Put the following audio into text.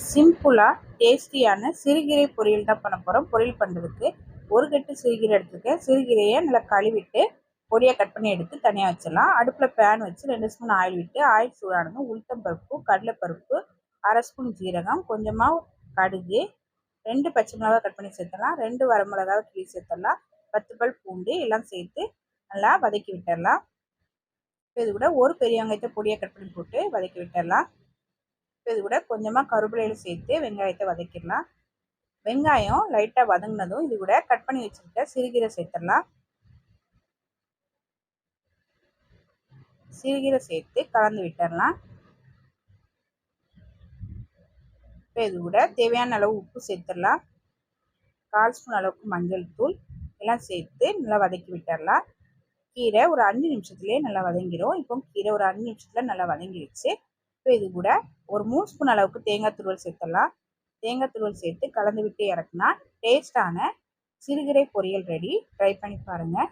சிம்பிளாக டேஸ்டியான சிறுகீரை பொரியல் தான் பண்ண போகிறோம். பொரியல் பண்ணுறதுக்கு ஒரு கட்டு சிறுகீரை எடுத்துருக்கேன். சிறுகீரையை நல்லா கழுவிட்டு பொடியாக கட் பண்ணி எடுத்து தனியாக வச்சிடலாம். அடுப்பில் பேன் வச்சு 2 ஸ்பூன் ஆயில் விட்டு ஆயில் சூடானதும் உளுத்தம்பருப்பு, கடலைப்பருப்பு, 1/2 ஸ்பூன் ஜீரகம், கொஞ்சமாக கடுகு, 2 பச்சை மிளகாய் கட் பண்ணி சேர்த்துடலாம், 2 வரமிளகாய் கிள்ளி சேர்த்துடலாம், 10 பல் பூண்டு எல்லாம் சேர்த்து நல்லா வதக்கி விட்டுடலாம். இப்போ இது கூட ஒரு பெரிய வெங்காயத்தை பொடியாக கட் பண்ணி போட்டு வதக்கி விட்டுடலாம். இது கூட கொஞ்சமாக கருவேப்பிலையில் சேர்த்து வெங்காயத்தை வதக்கிடலாம். வெங்காயம் லைட்டாக வதங்கினதும் இது கூட கட் பண்ணி வச்சுருக்க சிறுகீரை சேர்த்துடலாம். சிறுகீரை சேர்த்து கலந்து விட்டுடலாம். இப்போ இது கூட தேவையான அளவு உப்பு சேர்த்துடலாம். 1/4 ஸ்பூன் அளவுக்கு மஞ்சள் தூள் எல்லாம் சேர்த்து நல்லா வதக்கி விட்டுடலாம். கீரை ஒரு 5 நிமிஷத்துலேயே நல்லா வதங்கிடும். இப்போ கீரை ஒரு 5 நிமிஷத்தில் நல்லா வதங்கிடுச்சு. இப்போ இது கூட ஒரு 3 ஸ்பூன் அளவுக்கு தேங்காய் துருவல் சேர்த்துடலாம். தேங்காய் துருவல் சேர்த்து கலந்து விட்டு இறக்குனா டேஸ்டான சிறுகீரை பொரியல் ரெடி. ட்ரை பண்ணி பாருங்கள்.